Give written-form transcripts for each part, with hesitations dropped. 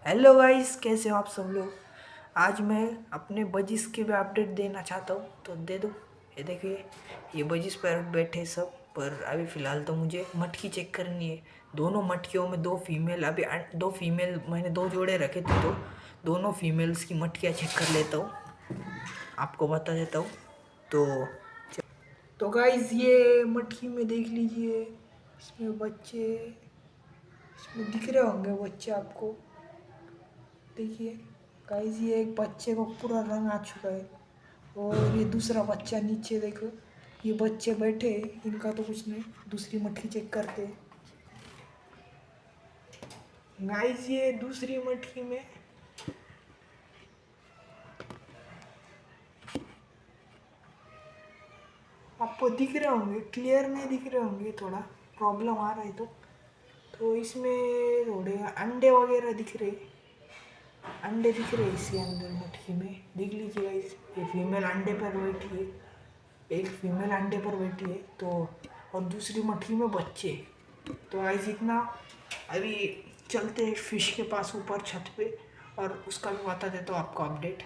Hello guys, कैसे हो आप सब लोग। आज मैं अपने बजिस के भी अपडेट देना चाहता हूँ, तो दे दो। ये देखिए, ये बजिस पर बैठे सब। पर अभी फ़िलहाल तो मुझे मटकी चेक करनी है। दोनों मटकियों में दो फीमेल, अभी दो फीमेल मैंने दो जोड़े रखे थे, तो दोनों फीमेल्स की मटकियाँ चेक कर लेता हूँ, आपको बता देता हूँ। तो गाइस, ये मटकी में देख लीजिए, इसमें बच्चे, इसमें दिख रहे होंगे बच्चे आपको। देखिए गाइस, ये एक बच्चे को पूरा रंग आ चुका है, और ये दूसरा बच्चा नीचे देखो। ये बच्चे बैठे हैं, इनका तो कुछ नहीं। दूसरी मटकी चेक करते गाइस। ये दूसरी मटकी में आपको दिख रहे होंगे, क्लियर नहीं दिख रहे होंगे, थोड़ा प्रॉब्लम आ रहा है। तो इसमें थोड़े अंडे वगैरह दिख रहे, अंडे दिख रहे इसके अंदर मटकी में। देख लीजिए गाइस, ये फीमेल अंडे पर बैठी है, एक फीमेल अंडे पर बैठी है, तो और दूसरी मटकी में बच्चे। तो गाइस इतना। अभी चलते हैं फिश के पास ऊपर छत पे, और उसका भी बता देता हूँ आपको अपडेट।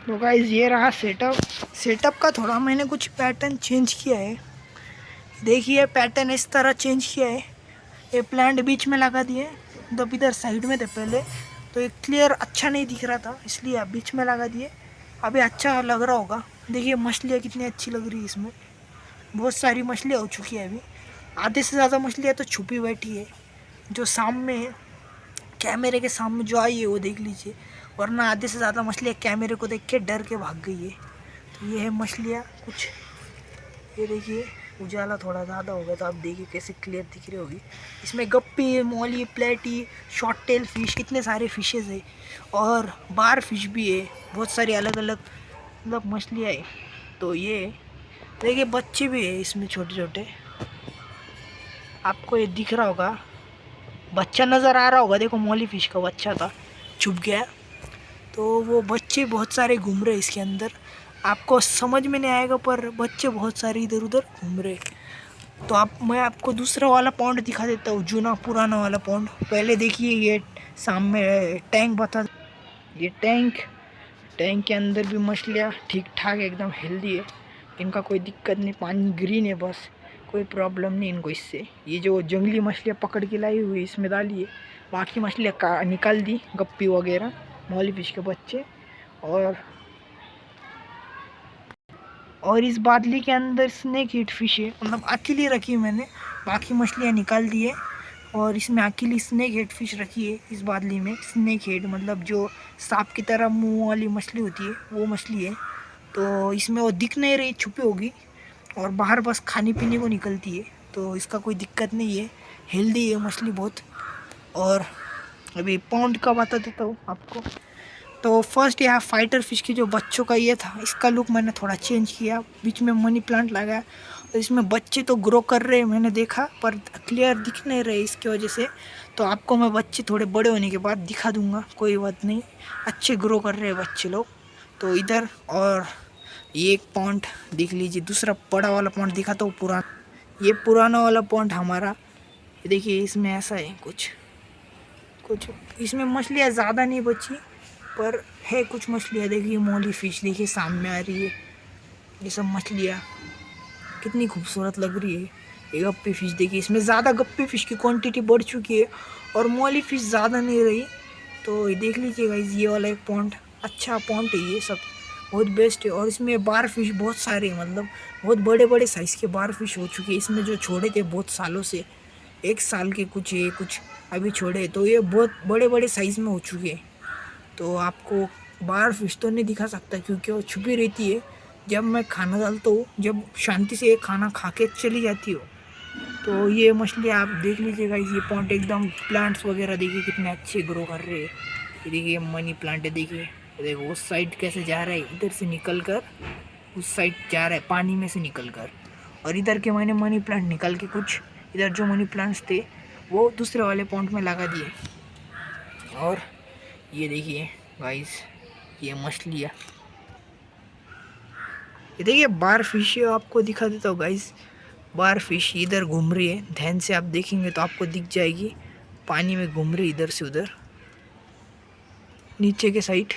तो गाइस, ये रहा सेटअप। सेटअप का थोड़ा मैंने कुछ पैटर्न चेंज किया है। देखिए, पैटर्न इस तरह चेंज किया है। ये प्लांट बीच में लगा दिए, मतलब इधर साइड में थे पहले, तो ये क्लियर अच्छा नहीं दिख रहा था, इसलिए आप बीच में लगा दिए। अभी अच्छा लग रहा होगा। देखिए मछलियाँ कितनी अच्छी लग रही है इसमें। बहुत सारी मछलियाँ हो चुकी है अभी। आधे से ज़्यादा मछलियाँ तो छुपी बैठी है, जो सामने कैमरे के सामने जो आई है वो देख लीजिए, वरना आधे से ज़्यादा मछलियाँ कैमरे को देख के डर के भाग गई है। तो ये है मछलियाँ कुछ। ये देखिए, उजाला थोड़ा ज़्यादा होगा तो आप देखिए कैसे क्लियर दिख रही होगी। इसमें गप्पी, मोली, प्लेटी, शॉर्ट टेल फिश, कितने सारे फिशेज़ है, और बार फिश भी है, बहुत सारी अलग अलग मतलब मछलियाँ है। तो ये देखिए, बच्चे भी है इसमें छोटे छोटे, आपको ये दिख रहा होगा, बच्चा नज़र आ रहा होगा। देखो, मोली फिश का बच्चा था, छुप गया। तो वो बच्चे बहुत सारे घूम रहे इसके अंदर, आपको समझ में नहीं आएगा, पर बच्चे बहुत सारे इधर उधर घूम रहे। तो मैं आपको दूसरा वाला पॉन्ड दिखा देता हूँ, जूना पुराना वाला पॉन्ड। पहले देखिए, ये सामने टैंक बता। ये टैंक के अंदर भी मछलियाँ ठीक ठाक एकदम हेल्दी है, इनका कोई दिक्कत नहीं। पानी ग्रीन है, बस कोई प्रॉब्लम नहीं इनको इससे। ये जो जंगली मछलियाँ पकड़ के लाई हुई इसमें डाली है, बाकी मछलियाँ निकाल दी, गप्पी वगैरह, मॉली फिश के बच्चे। और इस बादली के अंदर स्नेक हेड फिश है, मतलब अकेली रखी है मैंने, बाकी मछलियाँ निकाल दी है। और इसमें अकेली स्नेक हेड फिश रखी है इस बादली में। स्नेक हेड मतलब जो सांप की तरह मुंह वाली मछली होती है, वो मछली है। तो इसमें वो दिख नहीं रही, छुपी होगी, और बाहर बस खाने पीने को निकलती है, तो इसका कोई दिक्कत नहीं है, हेल्दी है मछली बहुत। और अभी पॉन्ड का बता देता हूँ आपको। तो फर्स्ट यहाँ फाइटर फिश की जो बच्चों का ये था, इसका लुक मैंने थोड़ा चेंज किया, बीच में मनी प्लांट लगाया, और इसमें बच्चे तो ग्रो कर रहे हैं मैंने देखा, पर क्लियर दिख नहीं रहे इसकी वजह से। तो आपको मैं बच्चे थोड़े बड़े होने के बाद दिखा दूंगा, कोई बात नहीं। अच्छे ग्रो कर रहे हैं बच्चे लोग। तो इधर, और ये एक पॉन्ड देख लीजिए, दूसरा बड़ा वाला पॉन्ड दिखाता हूँ पुराना। ये पुराना वाला पॉन्ड हमारा, ये देखिए, इसमें ऐसा है कुछ कुछ। इसमें मछलियाँ ज़्यादा नहीं बची, पर है कुछ मछलियाँ। देखिए, मोली फिश देखिए सामने आ रही है, ये सब मछलियाँ कितनी खूबसूरत लग रही है। ये गप्पी फिश देखिए, इसमें ज़्यादा गप्पी फिश की क्वांटिटी बढ़ चुकी है, और मोली फिश ज़्यादा नहीं रही। तो ये देख लीजिएगा, ये वाला एक पॉन्ड, अच्छा पॉन्ड है ये सब, बहुत बेस्ट है। और इसमें बार फिश बहुत सारे हैं, मतलब बहुत बड़े बड़े साइज़ के बार फिश हो चुके हैं इसमें, जो छोड़े थे बहुत सालों से, 1 साल के कुछ है, कुछ अभी छोड़े, तो ये बहुत बड़े बड़े साइज़ में हो चुके हैं। तो आपको बाहर फिश तो नहीं दिखा सकता, क्योंकि वो छुपी रहती है। जब मैं खाना डालता हूँ, जब शांति से खाना खा के चली जाती हो, तो ये मछली आप देख लीजिएगा। ये पॉन्ट एकदम, प्लांट्स वगैरह देखिए कितने अच्छे ग्रो कर रहे हैं। ये देखिए मनी प्लांट है, देखिए, देखो उस साइड कैसे जा रहा है, इधर से निकल कर उस साइड जा रहा है, पानी में से निकल कर। और इधर के मैंने मनी प्लांट निकल के कुछ, इधर जो मनी प्लांट्स थे वो दूसरे वाले पॉन्ट में लगा दिए। और ये देखिए गाइस, ये मछलियाँ, ये देखिए बार फिश है, आपको दिखा देता हूँ गाइस। बार फिश इधर घूम रही है, ध्यान से आप देखेंगे तो आपको दिख जाएगी। पानी में घूम रही इधर से उधर नीचे के साइड।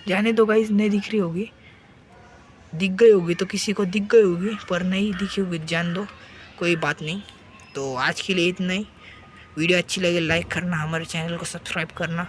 जाने दो गाइस, नहीं दिख रही होगी, दिख गई होगी तो किसी को दिख गई होगी, पर नहीं दिखी होगी जान दो, कोई बात नहीं। तो आज के लिए इतना ही। वीडियो अच्छी लगे लाइक करना, हमारे चैनल को सब्सक्राइब करना।